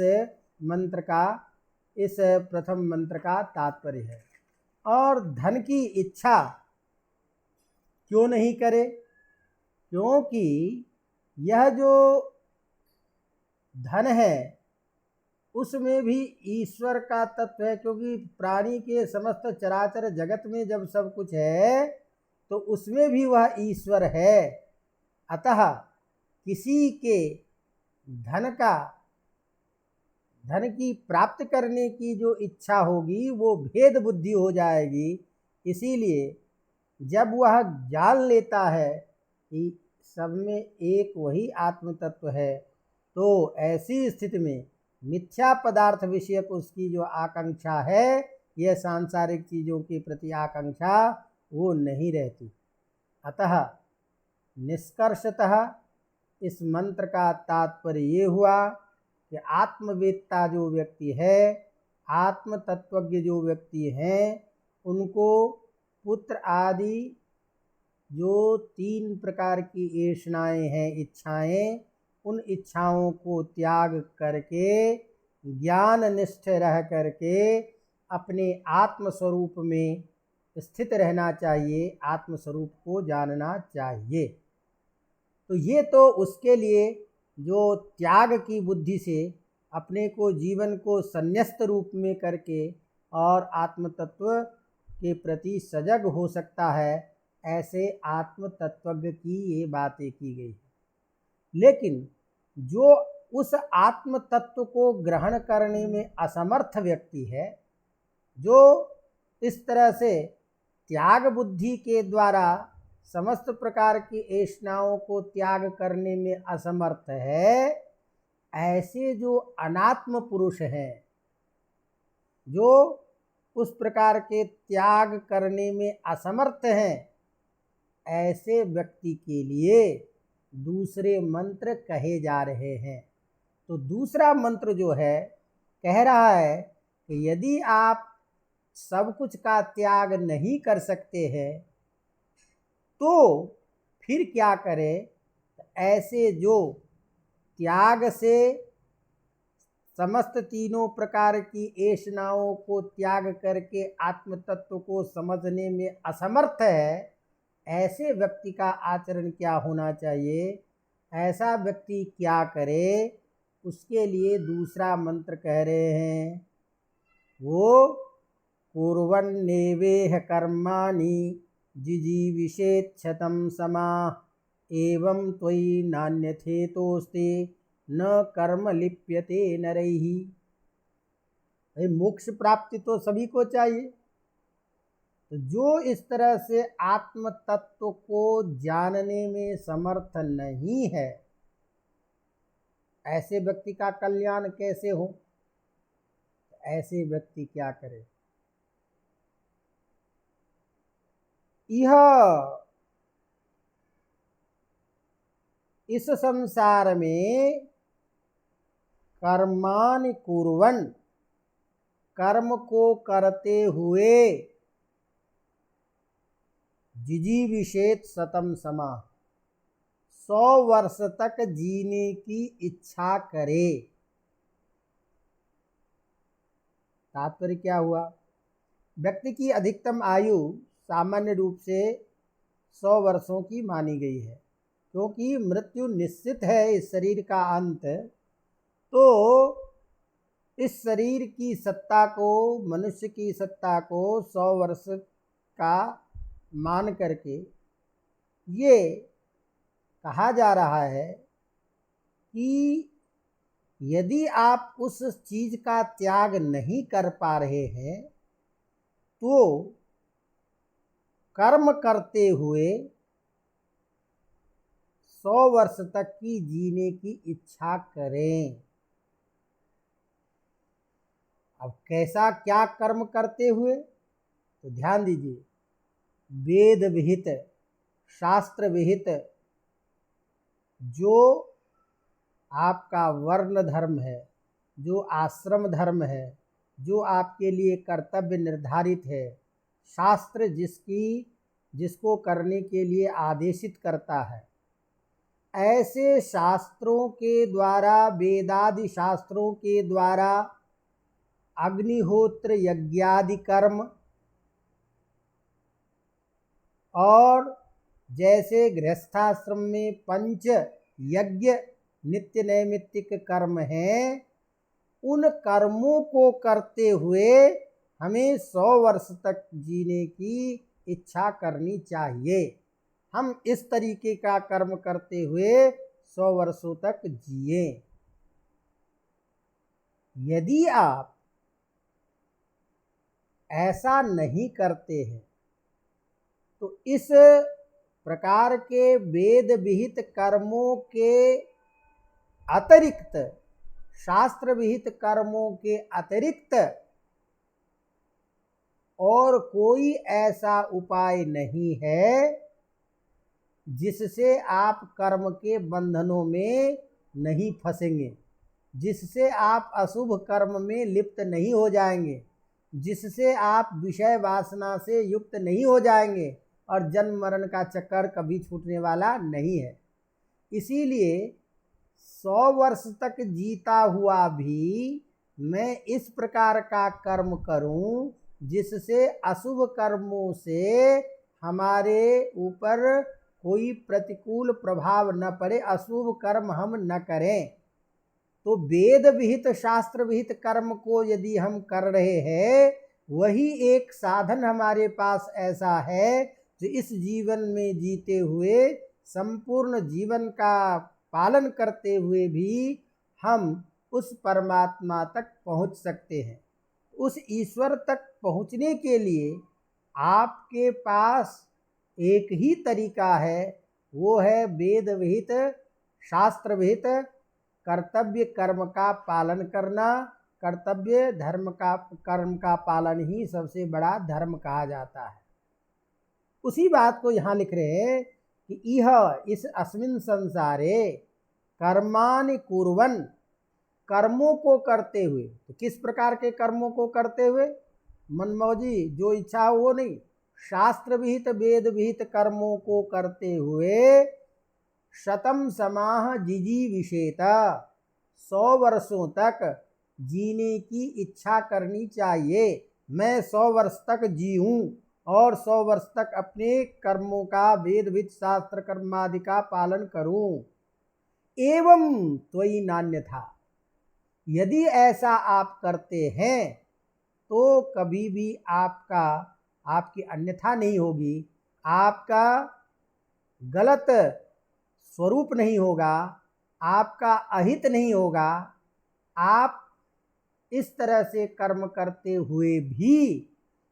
मंत्र का, इस प्रथम मंत्र का तात्पर्य है। और धन की इच्छा क्यों नहीं करे? क्योंकि यह जो धन है उसमें भी ईश्वर का तत्व है, क्योंकि प्राणी के समस्त चराचर जगत में जब सब कुछ है तो उसमें भी वह ईश्वर है। अतः किसी के धन की प्राप्त करने की जो इच्छा होगी वो भेद बुद्धि हो जाएगी। इसीलिए जब वह जान लेता है कि सब में एक वही आत्म तत्व है, तो ऐसी स्थिति में मिथ्या पदार्थ विषयक उसकी जो आकांक्षा है, यह सांसारिक चीज़ों के प्रति आकांक्षा वो नहीं रहती। अतः निष्कर्षतः इस मंत्र का तात्पर्य ये हुआ कि आत्मवेत्ता जो व्यक्ति है, आत्म तत्वज्ञ जो व्यक्ति हैं, उनको पुत्र आदि जो 3 प्रकार की ऐषणाएँ हैं, इच्छाएँ, उन इच्छाओं को त्याग करके ज्ञान निष्ठ रह करके अपने आत्म स्वरूप में स्थित रहना चाहिए, आत्म स्वरूप को जानना चाहिए। तो ये तो उसके लिए जो त्याग की बुद्धि से अपने को जीवन को संन्यस्त रूप में करके और आत्म तत्व के प्रति सजग हो सकता है, ऐसे आत्म तत्वज्ञ की ये बातें की गई। लेकिन जो उस आत्म तत्व को ग्रहण करने में असमर्थ व्यक्ति है, जो इस तरह से त्याग बुद्धि के द्वारा समस्त प्रकार की ऐषणाओं को त्याग करने में असमर्थ है, ऐसे जो अनात्म पुरुष हैं, जो उस प्रकार के त्याग करने में असमर्थ हैं, ऐसे व्यक्ति के लिए दूसरे मंत्र कहे जा रहे हैं। तो दूसरा मंत्र जो है कह रहा है कि यदि आप सब कुछ का त्याग नहीं कर सकते हैं तो फिर क्या करें? ऐसे जो त्याग से समस्त तीनों प्रकार की ऐषणाओं को त्याग करके आत्म तत्व को समझने में असमर्थ है, ऐसे व्यक्ति का आचरण क्या होना चाहिए, ऐसा व्यक्ति क्या करे, उसके लिए दूसरा मंत्र कह रहे हैं। वो कुर्वन्नेवेह कर्माणि जिजीविषेत् शतं समाः एवं त्वयि नान्यथेतोस्ते न कर्म लिप्यते नरैः। मोक्ष प्राप्ति तो सभी को चाहिए, तो जो इस तरह से आत्म तत्व को जानने में समर्थ नहीं है, ऐसे व्यक्ति का कल्याण कैसे हो? ऐसे व्यक्ति क्या करे? यह इस संसार में कर्मानि कुर्वन्, कर्म को करते हुए, जिजीविषेत् शतं समाः, 100 वर्ष तक जीने की इच्छा करे। तात्पर्य क्या हुआ? व्यक्ति की अधिकतम आयु सामान्य रूप से 100 वर्षों की मानी गई है, क्योंकि मृत्यु निश्चित है, इस शरीर का अंत। तो इस शरीर की सत्ता को, मनुष्य की सत्ता को 100 वर्ष का मान करके ये कहा जा रहा है कि यदि आप उस चीज का त्याग नहीं कर पा रहे हैं, तो कर्म करते हुए 100 वर्ष तक की जीने की इच्छा करें। अब कैसा क्या कर्म करते हुए? तो ध्यान दीजिए, वेद विहित, शास्त्र विहित जो आपका वर्ण धर्म है, जो आश्रम धर्म है, जो आपके लिए कर्तव्य निर्धारित है, शास्त्र जिसको करने के लिए आदेशित करता है, ऐसे शास्त्रों के द्वारा, वेदादि शास्त्रों के द्वारा अग्निहोत्र यज्ञादि कर्म, और जैसे गृहस्थाश्रम में पंच यज्ञ नित्य नैमित्तिक कर्म हैं, उन कर्मों को करते हुए हमें 100 वर्ष तक जीने की इच्छा करनी चाहिए। हम इस तरीके का कर्म करते हुए 100 वर्षों तक जिए। यदि आप ऐसा नहीं करते हैं, तो इस प्रकार के वेद विहित कर्मों के अतिरिक्त, शास्त्र विहित कर्मों के अतिरिक्त और कोई ऐसा उपाय नहीं है जिससे आप कर्म के बंधनों में नहीं फंसेंगे, जिससे आप अशुभ कर्म में लिप्त नहीं हो जाएंगे, जिससे आप विषय वासना से युक्त नहीं हो जाएंगे और जन्म मरण का चक्कर कभी छूटने वाला नहीं है। इसीलिए 100 वर्ष तक जीता हुआ भी मैं इस प्रकार का कर्म करूं जिससे अशुभ कर्मों से हमारे ऊपर कोई प्रतिकूल प्रभाव न पड़े, अशुभ कर्म हम न करें। तो वेद विहित, शास्त्र विहित कर्म को यदि हम कर रहे हैं, वही एक साधन हमारे पास ऐसा है जो इस जीवन में जीते हुए, संपूर्ण जीवन का पालन करते हुए भी हम उस परमात्मा तक पहुंच सकते हैं। उस ईश्वर तक पहुंचने के लिए आपके पास एक ही तरीका है, वो है वेद विहित, शास्त्र विहित कर्तव्य कर्म का पालन करना। कर्तव्य धर्म का, कर्म का पालन ही सबसे बड़ा धर्म कहा जाता है। उसी बात को यहाँ लिख रहे हैं कि यह इस अस्मिन् संसारे कर्माणि कुर्वन्, कर्मों को करते हुए। तो किस प्रकार के कर्मों को करते हुए? मनमौजी जो इच्छा हो वो नहीं, शास्त्र विहित वेद विहित कर्मों को करते हुए शतम समाह जिजीविषेत, 100 वर्षों तक जीने की इच्छा करनी चाहिए। मैं 100 वर्ष तक जीऊँ और 100 वर्ष तक अपने कर्मों का वेद विद शास्त्र कर्मादि का पालन करूं। एवं त्वयि नान्यथा, यदि ऐसा आप करते हैं तो कभी भी आपकी अन्यथा नहीं होगी, आपका गलत स्वरूप नहीं होगा, आपका अहित नहीं होगा। आप इस तरह से कर्म करते हुए भी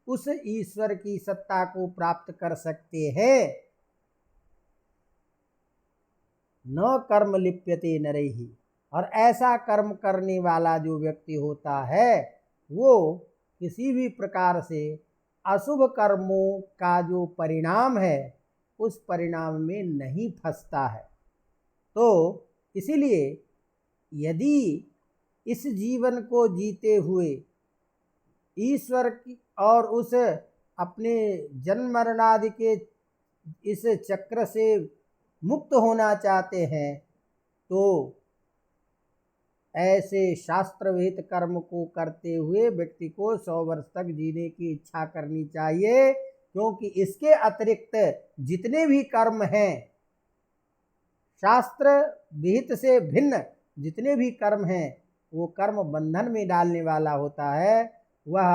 उस ईश्वर की सत्ता को प्राप्त कर सकते हैं। न कर्म लिप्यते नरैहि, और ऐसा कर्म करने वाला जो व्यक्ति होता है वो किसी भी प्रकार से अशुभ कर्मों का जो परिणाम है उस परिणाम में नहीं फंसता है। तो इसीलिए यदि इस जीवन को जीते हुए ईश्वर की और उस अपने जन्म मरणादि के इस चक्र से मुक्त होना चाहते हैं तो ऐसे शास्त्र विहित कर्म को करते हुए व्यक्ति को 100 वर्ष तक जीने की इच्छा करनी चाहिए, क्योंकि इसके अतिरिक्त जितने भी कर्म हैं, शास्त्र विहित से भिन्न जितने भी कर्म हैं, वो कर्म बंधन में डालने वाला होता है, वह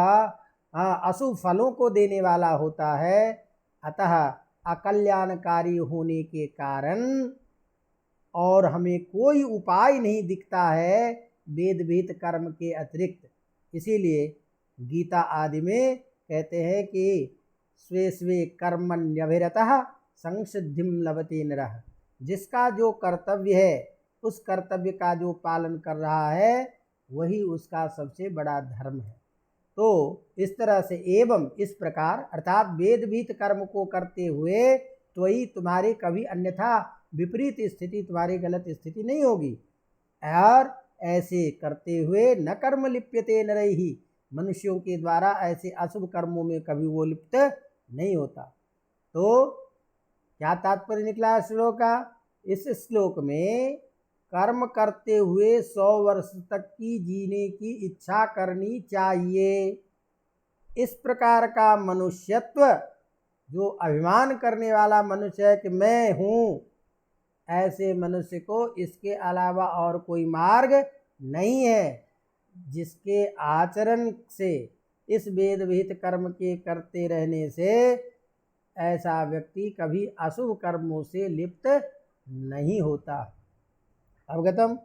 अशुभ फलों को देने वाला होता है। अतः अकल्याणकारी होने के कारण और हमें कोई उपाय नहीं दिखता है वेद विहित कर्म के अतिरिक्त। इसीलिए गीता आदि में कहते हैं कि स्वे स्वे कर्मण्यभिरतः संसिद्धिं लभते नरः, जिसका जो कर्तव्य है उस कर्तव्य का जो पालन कर रहा है वही उसका सबसे बड़ा धर्म है। तो इस तरह से एवं इस प्रकार अर्थात वेद विहित कर्म को करते हुए त्वयि तुम्हारी कभी अन्यथा विपरीत स्थिति, तुम्हारी गलत स्थिति नहीं होगी। और ऐसे करते हुए न कर्म लिप्यते नरैहि, मनुष्यों के द्वारा ऐसे अशुभ कर्मों में कभी वो लिप्त नहीं होता। तो क्या तात्पर्य निकला श्लोक का? इस श्लोक में कर्म करते हुए 100 वर्ष तक की जीने की इच्छा करनी चाहिए। इस प्रकार का मनुष्यत्व, जो अभिमान करने वाला मनुष्य है कि मैं हूँ, ऐसे मनुष्य को इसके अलावा और कोई मार्ग नहीं है जिसके आचरण से, इस वेद विहित कर्म के करते रहने से ऐसा व्यक्ति कभी अशुभ कर्मों से लिप्त नहीं होता। अवगतम?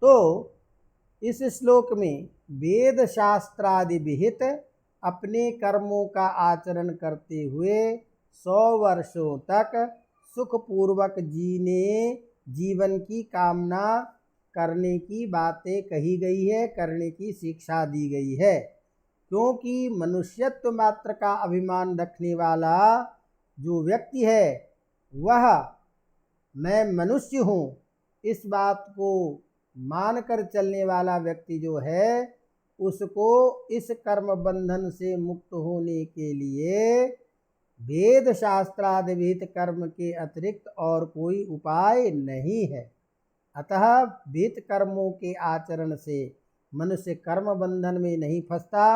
तो इस श्लोक में वेद शास्त्रादि विहित अपने कर्मों का आचरण करते हुए 100 वर्षों तक सुखपूर्वक जीवन की कामना करने की बातें कही गई है, करने की शिक्षा दी गई है। क्योंकि मनुष्यत्व मात्र का अभिमान रखने वाला जो व्यक्ति है वह मैं मनुष्य हूँ इस बात को मानकर चलने वाला व्यक्ति जो है उसको इस कर्म बंधन से मुक्त होने के लिए वेद शास्त्रादि विहित कर्म के अतिरिक्त और कोई उपाय नहीं है। अतः विहित कर्मों के आचरण से मनुष्य कर्म बंधन में नहीं फंसता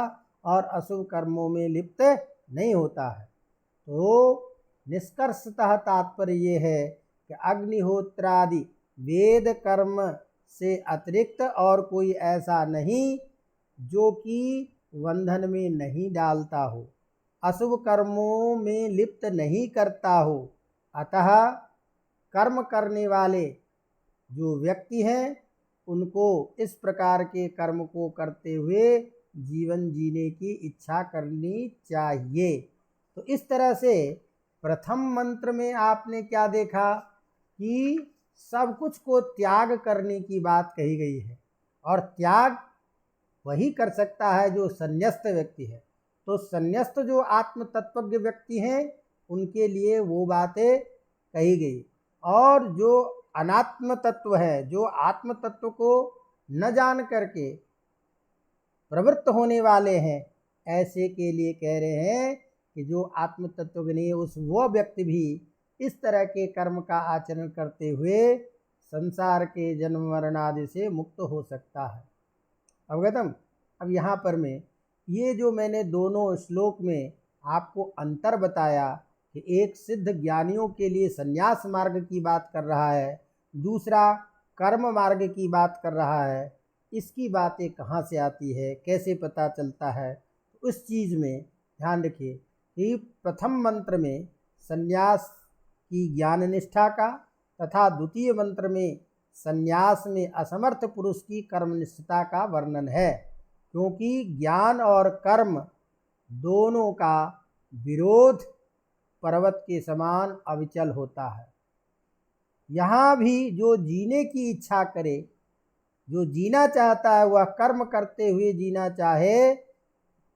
और अशुभ कर्मों में लिप्त नहीं होता है। तो निष्कर्षतः तात्पर्य ये है कि अग्निहोत्रादि वेद कर्म से अतिरिक्त और कोई ऐसा नहीं जो कि बंधन में नहीं डालता हो, अशुभ कर्मों में लिप्त नहीं करता हो। अतः कर्म करने वाले जो व्यक्ति हैं उनको इस प्रकार के कर्म को करते हुए जीवन जीने की इच्छा करनी चाहिए। तो इस तरह से प्रथम मंत्र में आपने क्या देखा कि सब कुछ को त्याग करने की बात कही गई है, और त्याग वही कर सकता है जो संन्यस्त व्यक्ति है। तो संन्यस्त जो आत्म तत्वज्ञ व्यक्ति हैं उनके लिए वो बातें कही गई, और जो अनात्म तत्व है, जो आत्म तत्व को न जान करके प्रवृत्त होने वाले हैं, ऐसे के लिए कह रहे हैं कि जो आत्म तत्व नहीं है उस वो व्यक्ति भी इस तरह के कर्म का आचरण करते हुए संसार के जन्म मरण आदि से मुक्त हो सकता है। अवगतम। अब यहाँ पर मैं ये जो मैंने दोनों श्लोक में आपको अंतर बताया कि एक सिद्ध ज्ञानियों के लिए संन्यास मार्ग की बात कर रहा है, दूसरा कर्म मार्ग की बात कर रहा है, इसकी बातें कहाँ से आती है, कैसे पता चलता है? तो उस चीज़ में ध्यान रखिए कि प्रथम मंत्र में संन्यास की ज्ञान निष्ठा का तथा द्वितीय मंत्र में संन्यास में असमर्थ पुरुष की कर्मनिष्ठता का वर्णन है, क्योंकि ज्ञान और कर्म दोनों का विरोध पर्वत के समान अविचल होता है। यहाँ भी जो जीने की इच्छा करे, जो जीना चाहता है वह कर्म करते हुए जीना चाहे,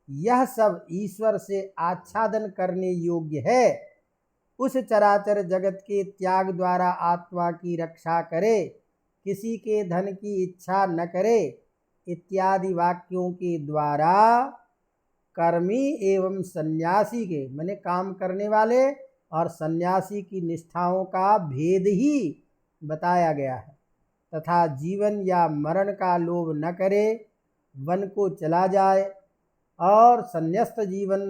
यह सब ईश्वर से आच्छादन करने योग्य है। उस चराचर जगत के त्याग द्वारा आत्मा की रक्षा करे, किसी के धन की इच्छा न करे इत्यादि वाक्यों के द्वारा कर्मी एवं सन्यासी के, माने काम करने वाले और सन्यासी की निष्ठाओं का भेद ही बताया गया है। तथा जीवन या मरण का लोभ न करे, वन को चला जाए और संन्यस्त जीवन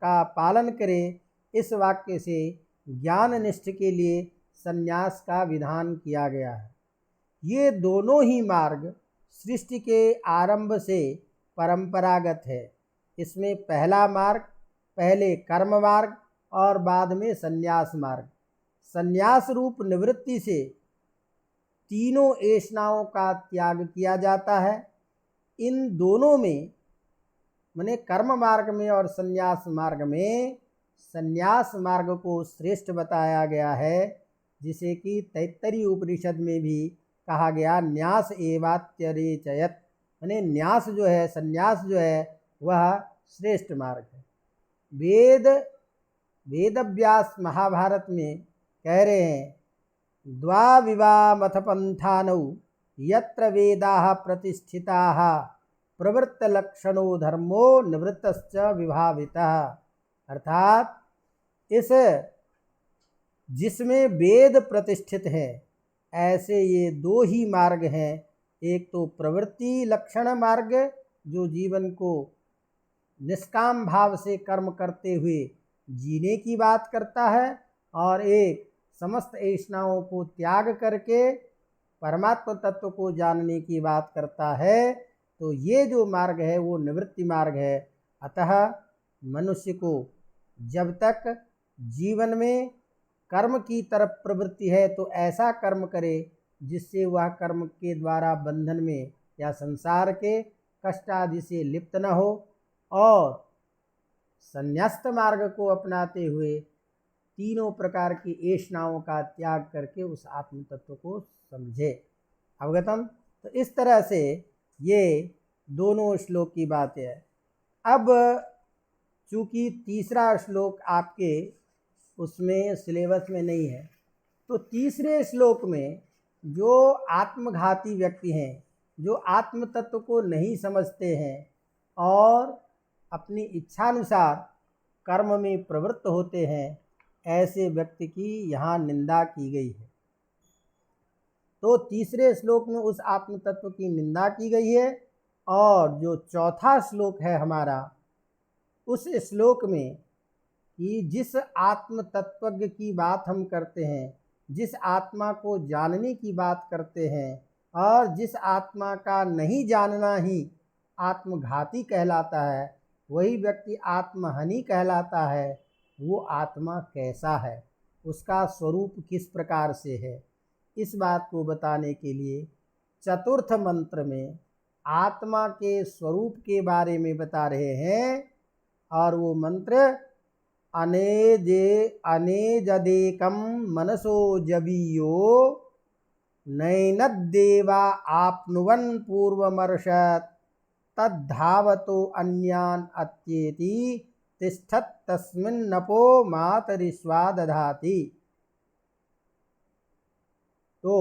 का पालन करे, इस वाक्य से ज्ञान निष्ठ के लिए संन्यास का विधान किया गया है। ये दोनों ही मार्ग सृष्टि के आरंभ से परंपरागत है। इसमें पहला मार्ग पहले कर्म मार्ग और बाद में संन्यास मार्ग। संन्यास रूप निवृत्ति से तीनों ऐष्णाओं का त्याग किया जाता है। इन दोनों में माने कर्म मार्ग में और संन्यास मार्ग में संन्यास मार्ग को श्रेष्ठ बताया गया है, जिसे कि तैत्तरीय उपनिषद में भी कहा गया न्यास एवात्यरेचयत, माने न्यास जो है, संन्यास जो है वह श्रेष्ठ मार्ग है। वेदव्यास महाभारत में कह रहे हैं द्वाविवामथ पंथानौ यत्र वेदाः प्रतिष्ठिताः प्रवृत्तलक्षणो धर्मो निवृत्तश्च विभावितः। अर्थात इस जिसमें वेद प्रतिष्ठित है, ऐसे ये दो ही मार्ग हैं। एक तो प्रवृत्ति लक्षण मार्ग जो जीवन को निष्काम भाव से कर्म करते हुए जीने की बात करता है, और एक समस्त ऐष्णाओं को त्याग करके परमात्म तत्व को जानने की बात करता है। तो ये जो मार्ग है वो निवृत्ति मार्ग है। अतः मनुष्य को जब तक जीवन में कर्म की तरफ प्रवृत्ति है तो ऐसा कर्म करे जिससे वह कर्म के द्वारा बंधन में या संसार के कष्ट आदि से लिप्त न हो, और संन्यस्त मार्ग को अपनाते हुए तीनों प्रकार की ऐष्णाओं का त्याग करके उस आत्म तत्व को समझे। अवगतम। तो इस तरह से ये दोनों श्लोक की बात है। अब चूँकि तीसरा श्लोक आपके उसमें सिलेबस में नहीं है, तो तीसरे श्लोक में जो आत्मघाती व्यक्ति हैं, जो आत्म तत्व को नहीं समझते हैं और अपनी इच्छानुसार कर्म में प्रवृत्त होते हैं, ऐसे व्यक्ति की यहाँ निंदा की गई है। तो तीसरे श्लोक में उस आत्म तत्व की निंदा की गई है, और जो चौथा श्लोक है हमारा, उस श्लोक में कि जिस आत्म तत्वज्ञ की बात हम करते हैं, जिस आत्मा को जानने की बात करते हैं, और जिस आत्मा का नहीं जानना ही आत्मघाती कहलाता है, वही व्यक्ति आत्महानि कहलाता है। वो आत्मा कैसा है, उसका स्वरूप किस प्रकार से है, इस बात को बताने के लिए चतुर्थ मंत्र में आत्मा के स्वरूप के बारे में बता रहे हैं। और वो मंत्र अनेजदेकम मनसो जबीयो नैनद्देवा आपनुवन पूर्वमर्षत तद्धावतो अन्यान अत्येति तिष्ठत् तस्मिन्नपो मातरिश्वा दधाति। तो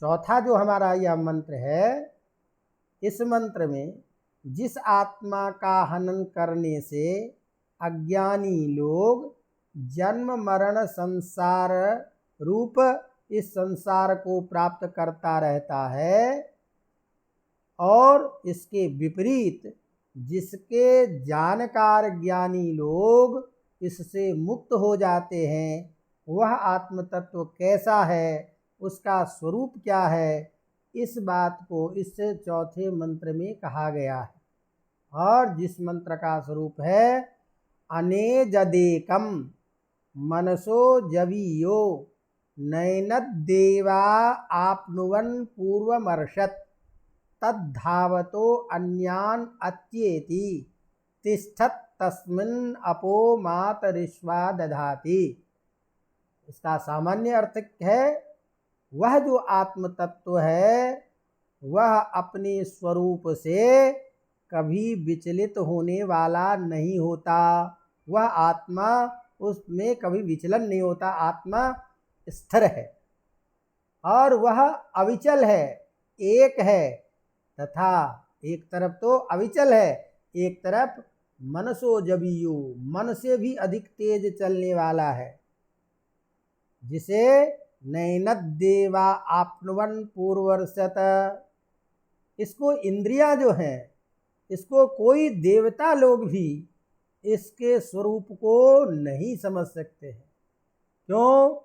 चौथा जो हमारा यह मंत्र है, इस मंत्र में जिस आत्मा का हनन करने से अज्ञानी लोग जन्म मरण संसार रूप इस संसार को प्राप्त करता रहता है, और इसके विपरीत जिसके जानकार ज्ञानी लोग इससे मुक्त हो जाते हैं, वह आत्म तत्व कैसा है, उसका स्वरूप क्या है, इस बात को इस चौथे मंत्र में कहा गया है। और जिस मंत्र का स्वरूप है अनेजदेकम मनसो जवीयो नैनदेवा आपनुवन पूर्वमर्षत तद्धावतो अन्यान अत्येति तिष्ठत तस्मिन् अपो मातरिश्वा दधाति। इसका सामान्य अर्थ है, वह जो आत्म तत्व है वह अपने स्वरूप से कभी विचलित होने वाला नहीं होता। वह आत्मा, उसमें कभी विचलन नहीं होता, आत्मा स्थिर है और वह अविचल है, एक है। तथा एक तरफ तो अविचल है, एक तरफ मनसो जबीयु, मन से भी अधिक तेज चलने वाला है, जिसे नैनदेवा आपनुवन पूर्वर्षत। इसको इंद्रियां जो हैं, इसको कोई देवता लोग भी इसके स्वरूप को नहीं समझ सकते हैं। क्यों?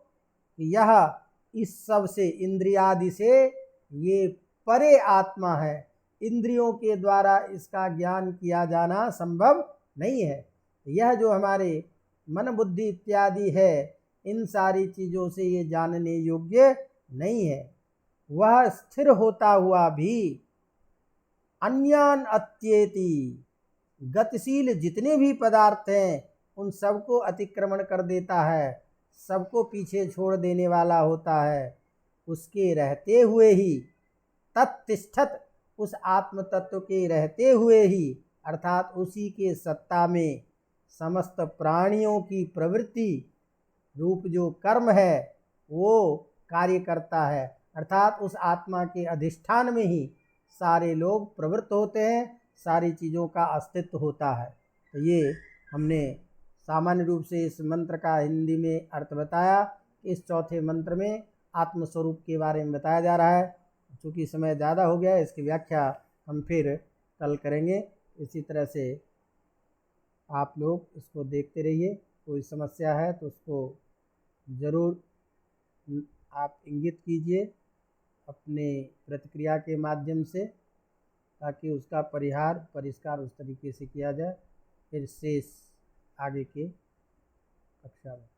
यह इस सब से, इंद्रियादि से ये परे आत्मा है। इंद्रियों के द्वारा इसका ज्ञान किया जाना संभव नहीं है। यह जो हमारे मन बुद्धि इत्यादि है, इन सारी चीज़ों से ये जानने योग्य नहीं है। वह स्थिर होता हुआ भी अन्यान अत्येति, गतिशील जितने भी पदार्थ हैं उन सबको अतिक्रमण कर देता है, सबको पीछे छोड़ देने वाला होता है। उसके रहते हुए ही तत्तिष्ठत, उस आत्म तत्व के रहते हुए ही, अर्थात उसी के सत्ता में समस्त प्राणियों की प्रवृत्ति रूप जो कर्म है वो कार्य करता है। अर्थात उस आत्मा के अधिष्ठान में ही सारे लोग प्रवृत्त होते हैं, सारी चीज़ों का अस्तित्व होता है। तो ये हमने सामान्य रूप से इस मंत्र का हिंदी में अर्थ बताया। इस चौथे मंत्र में आत्मस्वरूप के बारे में बताया जा रहा है। चूँकि समय ज़्यादा हो गया है, इसकी व्याख्या हम फिर कल करेंगे। इसी तरह से आप लोग इसको देखते रहिए। कोई समस्या है तो उसको ज़रूर आप इंगित कीजिए अपने प्रतिक्रिया के माध्यम से, ताकि उसका परिष्कार उस तरीके से किया जाए। फिर शेष आगे के कक्षा में।